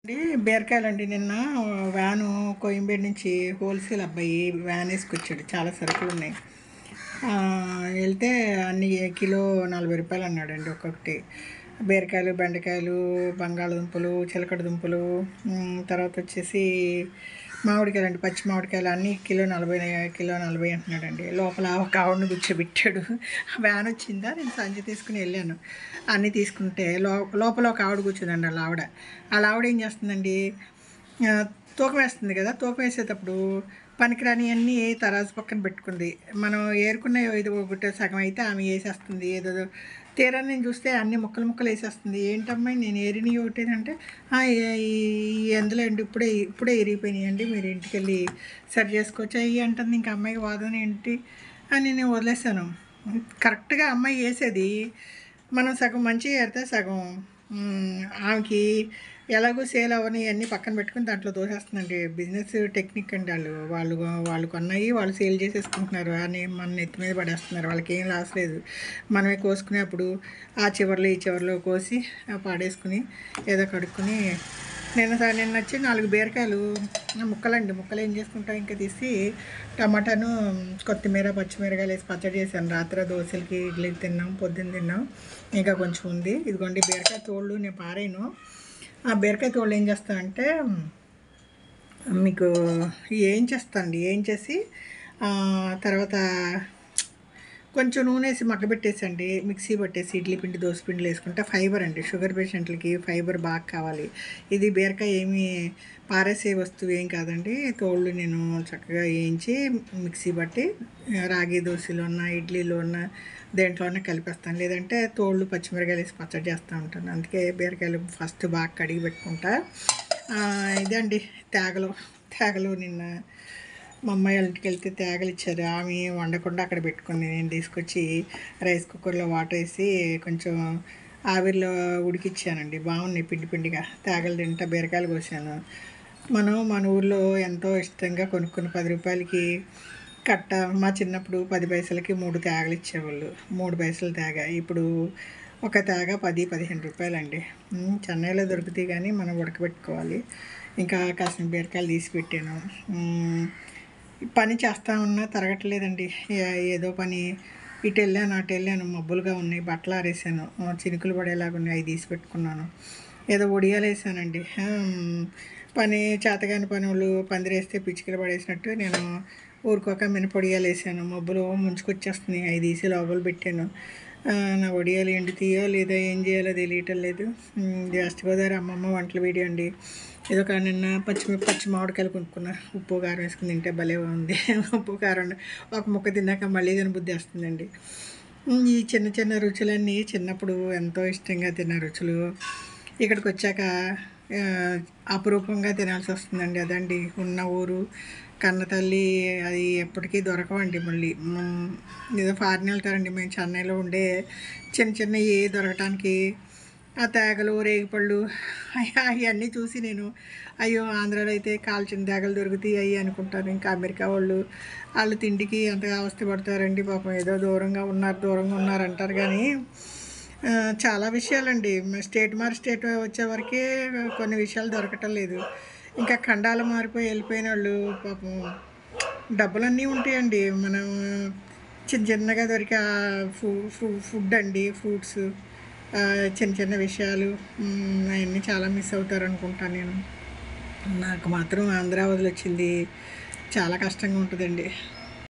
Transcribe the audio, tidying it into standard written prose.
అండి బీరకాయలండి నిన్న వ్యాను కోయంబేడు నుంచి హోల్సేల్ అబ్బాయి వ్యాన్ వేసుకొచ్చాడు. చాలా సరుకులు ఉన్నాయి. వెళ్తే అన్ని కిలో 40 రూపాయలు అన్నాడండి ఒక్కొక్కటి. బీరకాయలు, బెండకాయలు, బంగాళదుంపలు, చిలకడ దుంపలు, తర్వాత వచ్చేసి మామిడికాయలు అండి, పచ్చి మామిడికాయలు అన్నీ కిలో 40 అంటున్నాడండి. లోపల ఒక ఆవిడని కూర్చోబెట్టాడు. వ్యాన్ వచ్చిందా, నేను సంచి తీసుకుని వెళ్ళాను. అన్నీ తీసుకుంటే లోపల ఒక ఆవిడ కూర్చుందండి. వాళ్ళ ఆవిడ ఏం చేస్తుందండి, తూకం వేస్తుంది కదా, తూకం వేసేటప్పుడు పనికిరాని అన్నీ తరాజు పక్కన పెట్టుకుంది. మనం ఏరుకున్న ఇది ఒకటి సగం అయితే ఆమె వేసేస్తుంది. ఏదో తీరా నేను చూస్తే అన్ని ముక్కలు వేసేస్తుంది. ఏంటమ్మాయి నేను ఏరిని ఒకటేనంటే, ఎందులో అండి ఇప్పుడే ఇరిగిపోయినాయండి, మీరు ఇంటికి వెళ్ళి సరి చేసుకోవచ్చు అవి అంటుంది. ఇంకా అమ్మాయికి వాదన ఏంటి అని నేను వదిలేసాను. కరెక్ట్గా అమ్మాయి వేసేది మనం సగం మంచిగా ఏరితే సగం ఆమెకి ఎలాగో సేల్ అవని అన్నీ పక్కన పెట్టుకుని దాంట్లో దోసేస్తుందండి. బిజినెస్ టెక్నిక్ అండి. వాళ్ళు కొన్నాయి వాళ్ళు సేల్ చేసేసుకుంటున్నారు అని మన నెత్తి మీద పడేస్తున్నారు. వాళ్ళకి ఏం లాస్ లేదు. మనమే కోసుకునేప్పుడు ఆ చివర్లో ఈ చివర్లో కోసి పాడేసుకుని ఏదో కడుక్కుని నిన్న వచ్చి 4 బీరకాయలు ముక్కలు ఏం చేసుకుంటాం, ఇంకా తీసి టమాటాను కొత్తిమీర పచ్చిమిరకాయలు వేసి పచ్చడి చేశాను. రాత్రి దోశలకి ఇడ్లీకి తిన్నాం, పొద్దున్న తిన్నాం, ఇంకా కొంచెం ఉంది. ఇదిగోండి బీరకాయ తోళ్ళు నేను పారాను. ఆ బీరకాయ తోళ్ళు ఏం చేస్తానంటే మీకు ఏం చేసి తర్వాత కొంచెం నూనె వేసి మగ్గబెట్టేసండి, మిక్సీ పట్టేసి ఇడ్లీ పిండి దోశ పిండిలు వేసుకుంటే ఫైబర్ అండి. షుగర్ పేషెంట్లకి ఫైబర్ బాగా కావాలి. ఇది బీరకాయ ఏమీ పారేసే వస్తువు ఏం కాదండి. తోళ్ళు నేను చక్కగా వేయించి మిక్సీ పట్టి రాగి దోశలో ఉన్న ఇడ్లీలో ఉన్న దేంట్లోనే కలిపేస్తాను. లేదంటే తోళ్ళు పచ్చిమిరకాయలు వేసి పచ్చడి చేస్తూ ఉంటాను. అందుకే బీరకాయలు ఫస్ట్ బాగా కడిగి పెట్టుకుంటా. ఇదండి తేగలు నిన్న మా అమ్మాయి వాళ్ళ ఇంటికి వెళ్తే తేగలు ఇచ్చారు. ఆమె వండకుండా అక్కడ పెట్టుకుని నేను తీసుకొచ్చి రైస్ కుక్కర్లో వాటర్ వేసి కొంచెం ఆవిరిలో ఉడికిచ్చానండి. బాగున్నాయి పిండిగా. తేగలు తింటా బీరకాయలు కోసాను. మన ఊర్లో ఎంతో ఇష్టంగా కొనుక్కుని 10 రూపాయలకి కట్ట. మా చిన్నప్పుడు 10 పైసలకి 3 తేగలు ఇచ్చేవాళ్ళు. 3 పైసలు తేగ. ఇప్పుడు ఒక తేగ 10-15 రూపాయలండి. చెన్నైలో దొరుకుతాయి కానీ మనం ఉడకబెట్టుకోవాలి. ఇంకా కాసిన బీరకాయలు తీసి పెట్టాను. పని చేస్తూ ఉన్నా తరగట్లేదండి. ఏదో పని ఇటు వెళ్ళాను మబ్బులుగా ఉన్నాయి. బట్టలు ఆరేసాను, చినుకులు పడేలాగా ఉన్నాయి, అవి తీసి పెట్టుకున్నాను. ఏదో ఒడియాలు వేసానండి. పని చేతగాని పనులు పందిరేస్తే పిచ్చికలు పడేసినట్టు నేను ఊరుకోక మినపొడియాలు వేసాను. మబ్బులు ముంచుకొచ్చేస్తున్నాయి, అవి తీసి లోపల పెట్టాను. నా వడియాలు ఎండుతాయో లేదా ఏం చేయాలో తెలియటం లేదు. వెస్ట్ గోదావరి అమ్మమ్మ వంటల వీడియో అండి. ఏదో నిన్న పచ్చి మామిడికాయలు కొనుక్కున్నా. ఉప్పు కారం వేసుకుని తింటే భలే ఉంది. ఉప్పు కారం ఒక ముక్క తిన్నాక మళ్ళీ తినబుద్ధి వస్తుందండి. ఈ చిన్న రుచులన్నీ చిన్నప్పుడు ఎంతో ఇష్టంగా తిన్న రుచులు ఇక్కడికి వచ్చాక అపురూపంగా తినాల్సి వస్తుందండి. అదండి ఉన్న ఊరు కన్న తల్లి. అది ఎప్పటికీ దొరకవండి. మళ్ళీ ఏదో ఫారిన్ వెళ్తారండి. మేము చెన్నైలో ఉండే చిన్నవి దొరకటానికి ఆ తేగలు రేగిపళ్ళు అవన్నీ చూసి నేను అయ్యో ఆంధ్రాలో అయితే కాల్చిన తేగలు దొరుకుతాయి అవి అనుకుంటాను. ఇంకా అమెరికా వాళ్ళు తిండికి అంతగా అవస్థపడతారండి. పాపం ఏదో దూరంగా ఉన్నారంటారు కానీ చాలా విషయాలండి. స్టేట్ వచ్చేవరకే కొన్ని విషయాలు దొరకటం లేదు. ఇంకా ఖండాలు మారిపోయి వెళ్ళిపోయిన వాళ్ళు పాపం డబ్బులన్నీ ఉంటాయండి. మనం చిన్నగా దొరికే ఫుడ్ అండి, ఫ్రూట్స్, చిన్న విషయాలు అవన్నీ చాలా మిస్ అవుతారు అనుకుంటాను నేను. నాకు మాత్రం ఆంధ్రా వదిలి వచ్చింది చాలా కష్టంగా ఉంటుందండి.